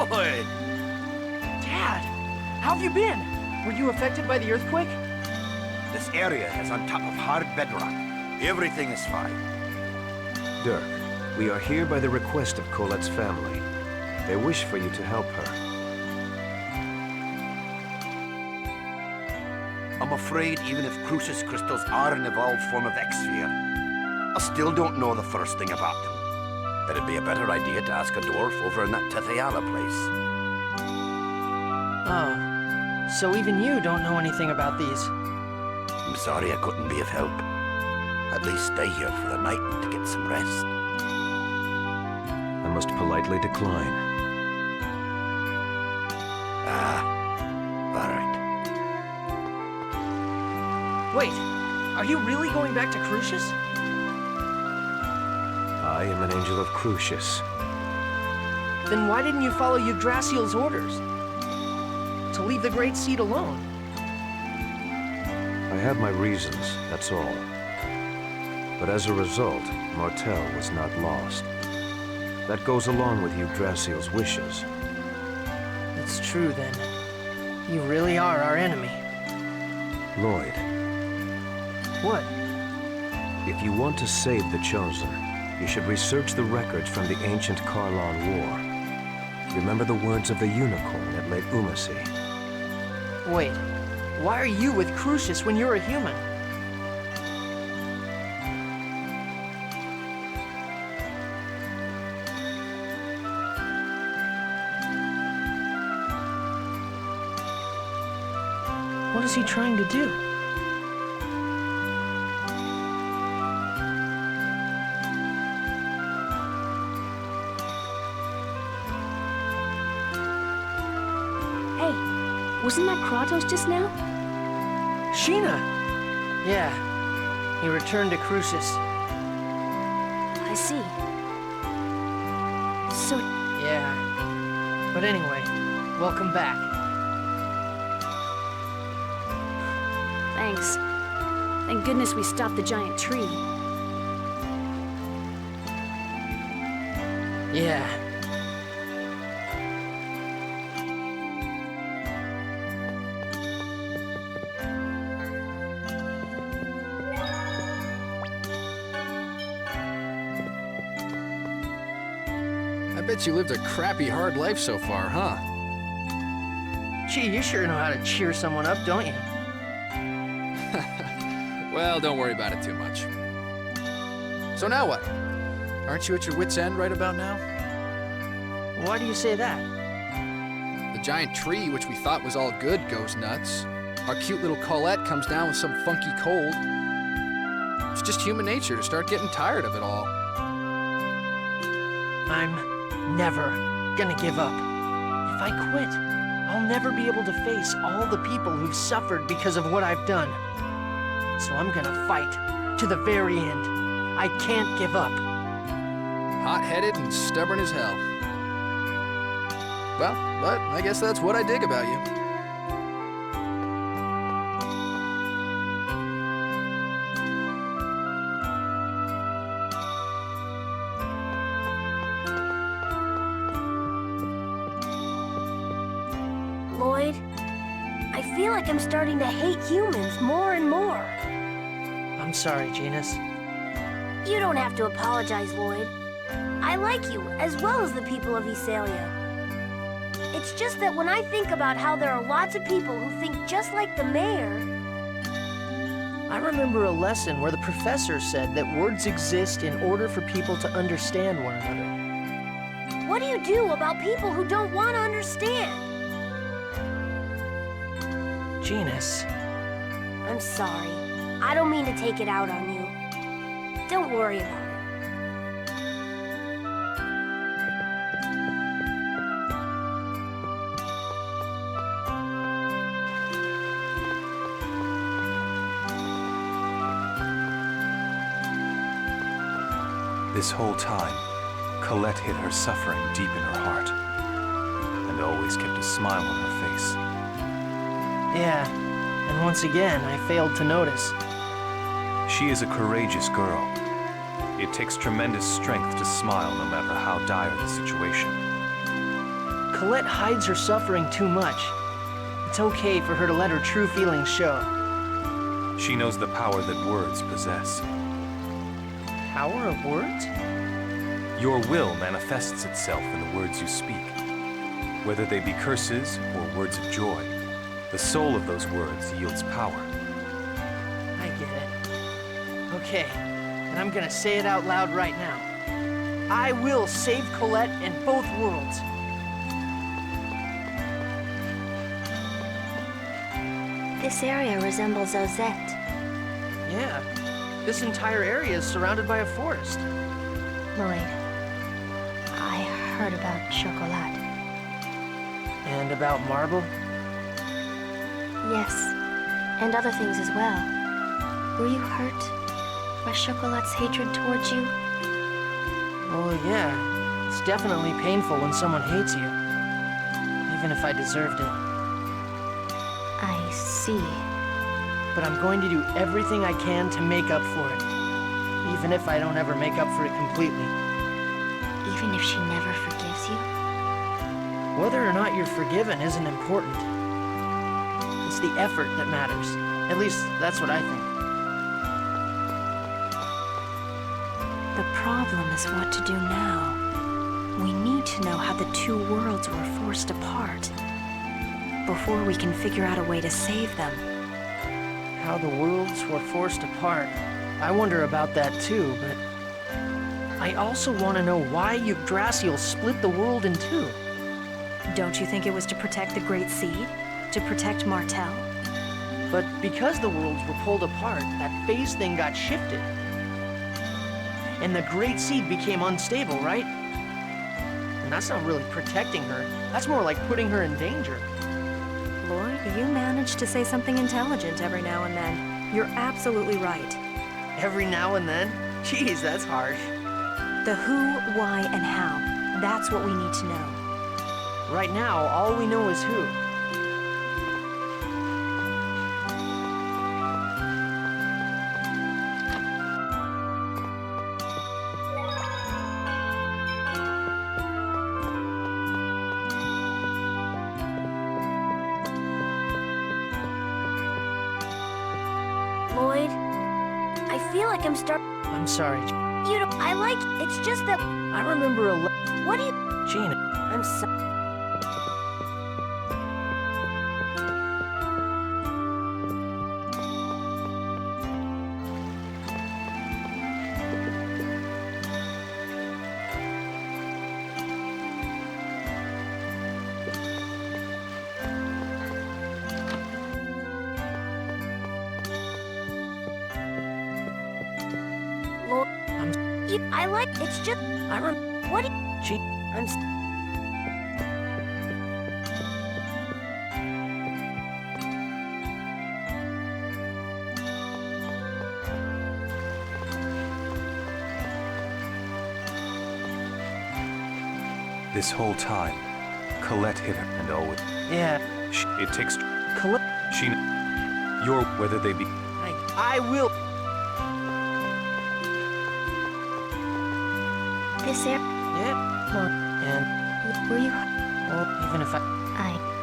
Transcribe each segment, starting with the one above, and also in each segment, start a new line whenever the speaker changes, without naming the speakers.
Lloyd!
Dad, how have you been? Were you affected by the earthquake?
This area is on top of hard bedrock. Everything is fine.
Dirk, we are here by the request of Colette's family. They wish for you to help her.
I'm afraid even if Crucis crystals are an evolved form of X-sphere, I still don't know the first thing about them. It'd be a better idea to ask a dwarf over in that Tethiala place.
Oh, so even you don't know anything about these?
I'm sorry I couldn't be of help. At least stay here for the night to get some rest.
I must politely decline.
All right.
Wait, are you really going back to Crucis?
I am an angel of Crucis.
Then why didn't you follow Yggdrasil's orders? To leave the Great Seed alone?
I have my reasons, that's all. But as a result, Martel was not lost. That goes along with Yggdrasil's wishes.
It's true, then. You really are our enemy.
Lloyd,
What?
if you want to save the Chosen, you should research the records from the ancient Karlan War. Remember the words of the unicorn at Lake Umasi.
Wait, why are you with Crucis when you're a human? What is he trying to do?
Hey, wasn't that Kratos just now?
Sheena! Yeah, he returned to Crucis.
I see. So,
Yeah. But anyway, welcome back.
thanks. Thank goodness we stopped the giant tree.
Yeah.
I bet you lived a crappy, hard life so far, huh?
Gee, you sure know how to cheer someone up, don't you?
Well, don't worry about it too much. So now what? Aren't you at your wit's end right about now?
Why do you say that?
The giant tree, which we thought was all good, goes nuts. Our cute little Colette comes down with some funky cold. It's just human nature to start getting tired of it all.
I'm never gonna give up. If I quit, I'll never be able to face all the people who've suffered because of what I've done. So I'm gonna fight to the very end. I can't give up.
Hot-headed and stubborn as hell. Well, but I guess that's what I dig about you.
Lloyd, I feel like I'm starting to hate humans more and more.
I'm sorry, Genus.
You don't have to apologize, Lloyd. I like you, as well as the people of Esalia. It's just that when I think about how there are lots of people who think just like the mayor...
I remember a lesson where the professor said that words exist in order for people to understand one another.
What do you do about people who don't want to understand?
Genus.
I'm sorry. I don't mean to take it out on you. Don't worry about it.
This whole time, Colette hid her suffering deep in her heart, and always kept a smile on her face.
Yeah, and once again, I failed to notice.
She is a courageous girl. It takes tremendous strength to smile no matter how dire the situation.
Colette hides her suffering too much. It's okay for her to let her true feelings show.
She knows the power that words possess.
Power of words?
Your will manifests itself in the words you speak. Whether they be curses or words of joy, the soul of those words yields power.
I get it. Okay, and I'm gonna say it out loud right now. I will save Colette in both worlds.
This area resembles Ozette.
Yeah, this entire area is surrounded by a forest.
Lloyd, I heard about Chocolat.
And about Marble?
Yes, and other things as well. Were you hurt by Chocolat's hatred towards you?
Oh yeah, it's definitely painful when someone hates you. Even if I deserved it.
I see.
But I'm going to do everything I can to make up for it. Even if I don't ever make up for it completely.
Even if she never forgives you?
Whether or not you're forgiven isn't important. It's the effort that matters. At least, that's what I think.
The problem is what to do now. We need to know how the two worlds were forced apart before we can figure out a way to save them.
How the worlds were forced apart. I wonder about that too, but I also want to know why Yggdrasil split the world in two.
Don't you think it was to protect the Great Seed? To protect Martel?
But because the worlds were pulled apart, that phase thing got shifted. And the Great Seed became unstable, right? And that's not really protecting her. That's more like putting her in danger.
Lloyd, you manage to say something intelligent every now and then. You're absolutely right.
Every now and then? Jeez, that's harsh.
The who, why, and how. That's what we need to know.
Right now, all we know is who.
Lloyd, I feel like I'm
I'm sorry.
You know, I like it's just that.
I remember
What do you.
Gina.
I'm so. Lloyd, I like it's just. What do you. I'm.
This whole time, Colette hid her and always.
Yeah.
It takes.
Colette.
She. Your whether they be.
I will.
This area.
Yeah. And.
Were you.
Well, even if I.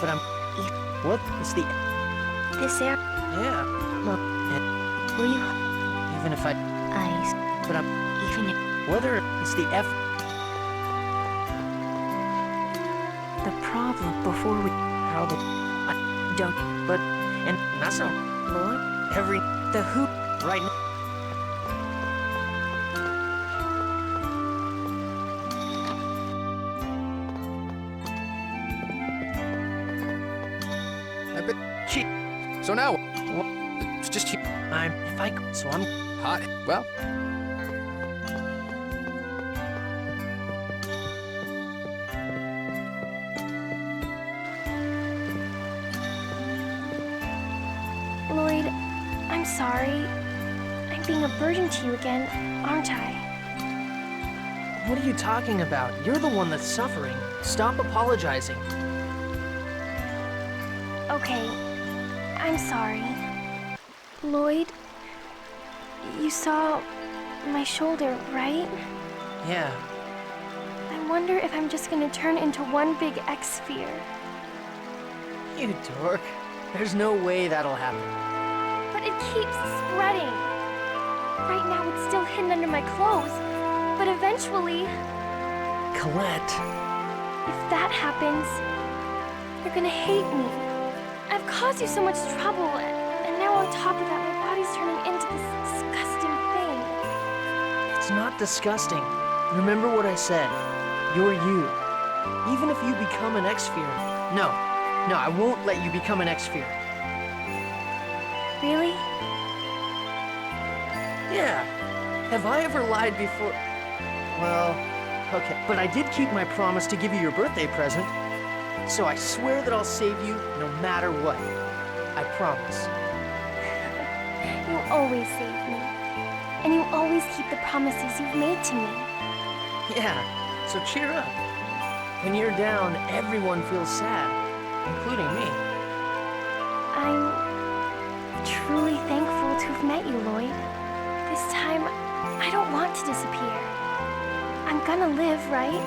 But I'm. What? It's the.
This area.
Yeah. And
Were you.
even if I. But I'm.
Even if.
Whether it's the F.
The problem before we.
How the.
Don't.
But. And that's not.
Lloyd?
Every.
The who.
Right now.
I bet. So now, it's just you.
So I'm.
Hot. Well,
Lloyd, I'm sorry. I'm being a burden to you again, aren't I?
What are you talking about? You're the one that's suffering. Stop apologizing.
Okay, I'm sorry. Lloyd, you saw my shoulder, right?
Yeah.
I wonder if I'm just gonna turn into one big X-sphere.
You dork. There's no way that'll happen.
But it keeps spreading. Right now it's still hidden under my clothes, but eventually,
Colette.
if that happens, you're gonna hate me. I've caused you so much trouble, and now on top of that, my body's turning into this disgusting thing.
It's not disgusting. Remember what I said. You're you. Even if you become an X-sphere. No, I won't let you become an X-sphere.
Really?
Yeah. Have I ever lied before? Well, okay. But I did keep my promise to give you your birthday present. So I swear that I'll save you no matter what. I promise.
You always save me. And you always keep the promises you've made to me.
Yeah, so cheer up. When you're down, everyone feels sad, including me.
I'm truly thankful to have met you, Lloyd. This time, I don't want to disappear. I'm gonna live, right?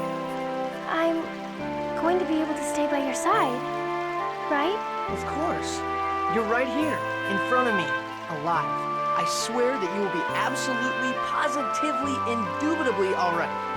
I'm going to be able to stay by your side, right?
Of course. You're right here, in front of me, alive. I swear that you will be absolutely, positively, indubitably all right.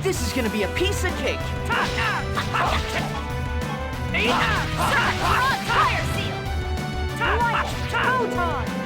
This is gonna be a piece of cake.
Fire seal! Go time!